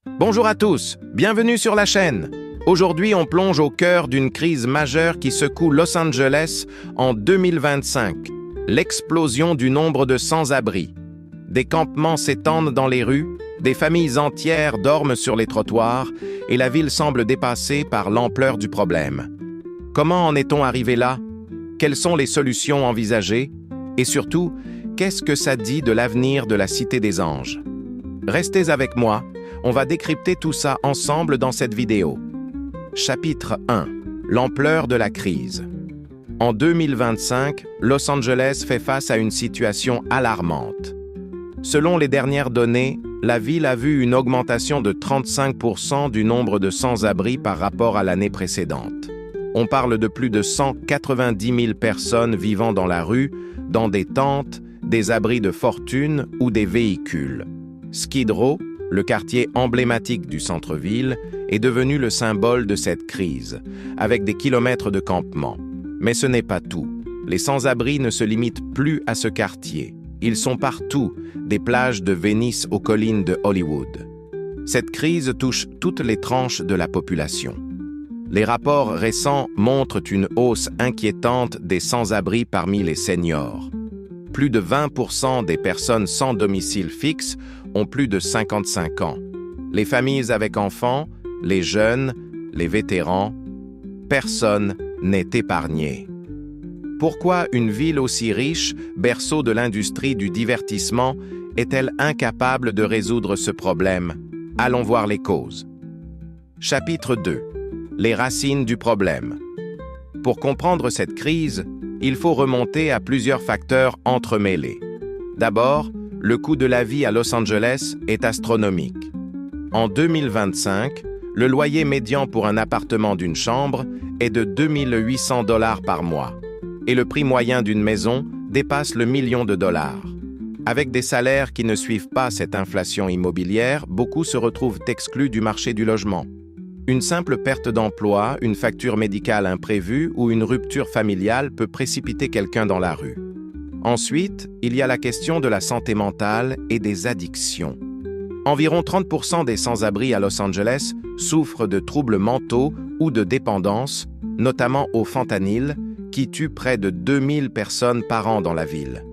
Bonjour à tous, bienvenue sur la chaîne. Aujourd'hui, on plonge au cœur d'une crise majeure qui secoue Los Angeles en 2025. L'explosion du nombre de sans-abri. Des campements s'étendent dans les rues, des familles entières dorment sur les trottoirs et la ville semble dépassée par l'ampleur du problème. Comment en est-on arrivé là? Quelles sont les solutions envisagées? Et surtout, qu'est-ce que ça dit de l'avenir de la Cité des Anges? Restez avec moi, on va décrypter tout ça ensemble dans cette vidéo. Chapitre 1. L'ampleur de la crise. En 2025, Los Angeles fait face à une situation alarmante. Selon les dernières données, la ville a vu une augmentation de 35% du nombre de sans-abri par rapport à l'année précédente. On parle de plus de 190 000 personnes vivant dans la rue, dans des tentes, des abris de fortune ou des véhicules. Skid Row, le quartier emblématique du centre-ville, est devenu le symbole de cette crise, avec des kilomètres de campements. Mais ce n'est pas tout. Les sans-abri ne se limitent plus à ce quartier. Ils sont partout, des plages de Venise aux collines de Hollywood. Cette crise touche toutes les tranches de la population. Les rapports récents montrent une hausse inquiétante des sans-abri parmi les seniors. Plus de 20% des personnes sans domicile fixe ont plus de 55 ans. Les familles avec enfants, les jeunes, les vétérans, personne n'est épargné. Pourquoi une ville aussi riche, berceau de l'industrie du divertissement, est-elle incapable de résoudre ce problème? Allons voir les causes. Chapitre 2. Les racines du problème. Pour comprendre cette crise, il faut remonter à plusieurs facteurs entremêlés. D'abord, le coût de la vie à Los Angeles est astronomique. En 2025, le loyer médian pour un appartement d'une chambre est de 2 800 $ par mois, et le prix moyen d'une maison dépasse le million de dollars. Avec des salaires qui ne suivent pas cette inflation immobilière, beaucoup se retrouvent exclus du marché du logement. Une simple perte d'emploi, une facture médicale imprévue ou une rupture familiale peut précipiter quelqu'un dans la rue. Ensuite, il y a la question de la santé mentale et des addictions. Environ 30% des sans-abri à Los Angeles souffrent de troubles mentaux ou de dépendance, notamment au fentanyl, qui tue près de 2000 personnes par an dans la ville.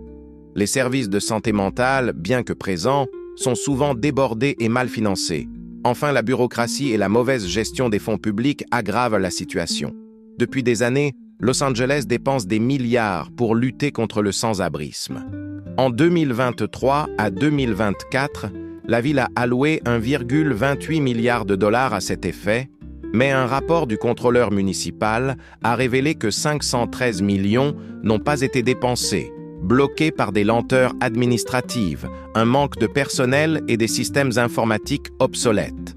Les services de santé mentale, bien que présents, sont souvent débordés et mal financés. Enfin, la bureaucratie et la mauvaise gestion des fonds publics aggravent la situation. Depuis des années, Los Angeles dépense des milliards pour lutter contre le sans-abrisme. En 2023 à 2024, la ville a alloué 1,28 milliard de dollars à cet effet, mais un rapport du contrôleur municipal a révélé que 513 millions n'ont pas été dépensés, bloqués par des lenteurs administratives, un manque de personnel et des systèmes informatiques obsolètes.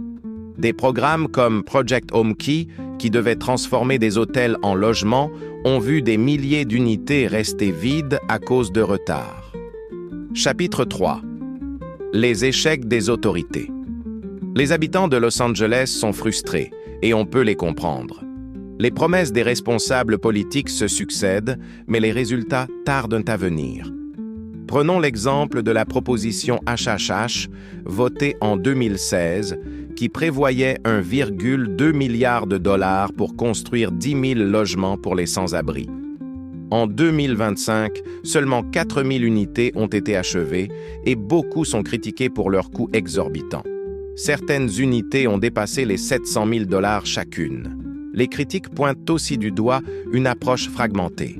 Des programmes comme Project Homekey, qui devaient transformer des hôtels en logements, ont vu des milliers d'unités rester vides à cause de retard. Chapitre 3. Les échecs des autorités. Les habitants de Los Angeles sont frustrés, et on peut les comprendre. Les promesses des responsables politiques se succèdent, mais les résultats tardent à venir. Prenons l'exemple de la proposition HHH, votée en 2016, qui prévoyait 1,2 milliard de dollars pour construire 10 000 logements pour les sans-abri. En 2025, seulement 4 000 unités ont été achevées et beaucoup sont critiquées pour leurs coûts exorbitants. Certaines unités ont dépassé les 700 000 $ chacune. Les critiques pointent aussi du doigt une approche fragmentée.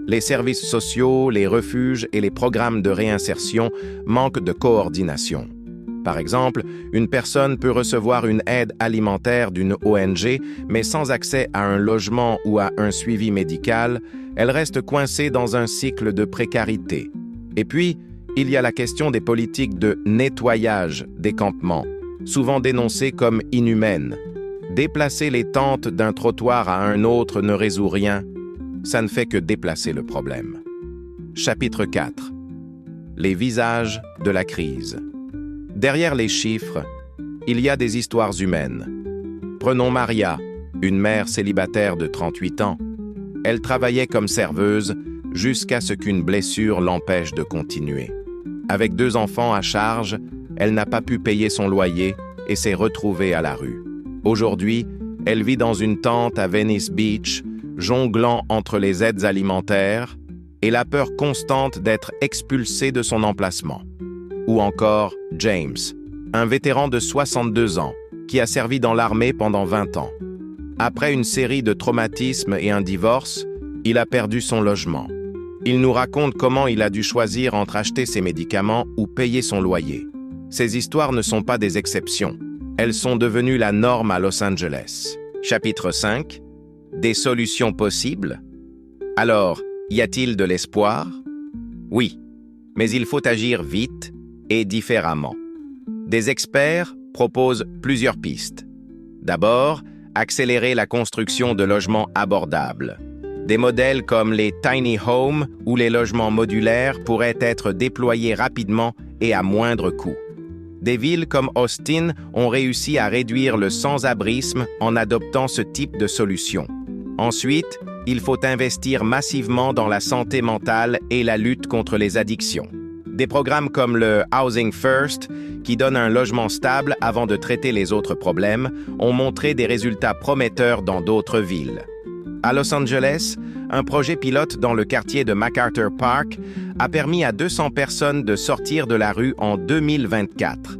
Les services sociaux, les refuges et les programmes de réinsertion manquent de coordination. Par exemple, une personne peut recevoir une aide alimentaire d'une ONG, mais sans accès à un logement ou à un suivi médical, elle reste coincée dans un cycle de précarité. Et puis, il y a la question des politiques de nettoyage des campements, souvent dénoncées comme inhumaines. Déplacer les tentes d'un trottoir à un autre ne résout rien. Ça ne fait que déplacer le problème. Chapitre 4. Les visages de la crise. Derrière les chiffres, il y a des histoires humaines. Prenons Maria, une mère célibataire de 38 ans. Elle travaillait comme serveuse jusqu'à ce qu'une blessure l'empêche de continuer. Avec 2 enfants à charge, elle n'a pas pu payer son loyer et s'est retrouvée à la rue. Aujourd'hui, elle vit dans une tente à Venice Beach, jonglant entre les aides alimentaires et la peur constante d'être expulsée de son emplacement. Ou encore James, un vétéran de 62 ans, qui a servi dans l'armée pendant 20 ans. Après une série de traumatismes et un divorce, il a perdu son logement. Il nous raconte comment il a dû choisir entre acheter ses médicaments ou payer son loyer. Ces histoires ne sont pas des exceptions. Elles sont devenues la norme à Los Angeles. Chapitre 5. Des solutions possibles? Alors, y a-t-il de l'espoir? Oui, mais il faut agir vite et différemment. Des experts proposent plusieurs pistes. D'abord, accélérer la construction de logements abordables. Des modèles comme les tiny homes ou les logements modulaires pourraient être déployés rapidement et à moindre coût. Des villes comme Austin ont réussi à réduire le sans-abrisme en adoptant ce type de solution. Ensuite, il faut investir massivement dans la santé mentale et la lutte contre les addictions. Des programmes comme le Housing First, qui donne un logement stable avant de traiter les autres problèmes, ont montré des résultats prometteurs dans d'autres villes. À Los Angeles, un projet pilote dans le quartier de MacArthur Park a permis à 200 personnes de sortir de la rue en 2024.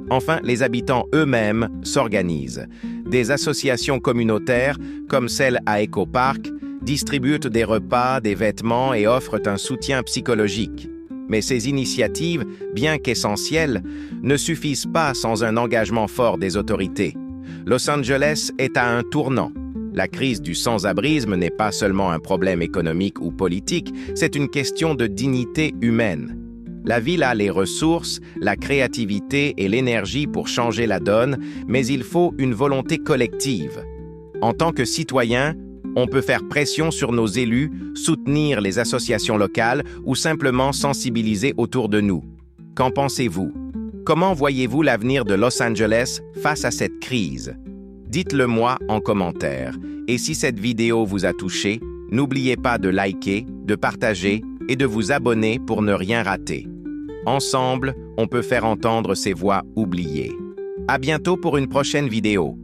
Enfin, les habitants eux-mêmes s'organisent. Des associations communautaires, comme celle à Echo Park, distribuent des repas, des vêtements et offrent un soutien psychologique. Mais ces initiatives, bien qu'essentielles, ne suffisent pas sans un engagement fort des autorités. Los Angeles est à un tournant. La crise du sans-abrisme n'est pas seulement un problème économique ou politique, c'est une question de dignité humaine. La ville a les ressources, la créativité et l'énergie pour changer la donne, mais il faut une volonté collective. En tant que citoyen, on peut faire pression sur nos élus, soutenir les associations locales ou simplement sensibiliser autour de nous. Qu'en pensez-vous? Comment voyez-vous l'avenir de Los Angeles face à cette crise? Dites-le-moi en commentaire. Et si cette vidéo vous a touché, n'oubliez pas de liker, de partager et de vous abonner pour ne rien rater. Ensemble, on peut faire entendre ces voix oubliées. À bientôt pour une prochaine vidéo.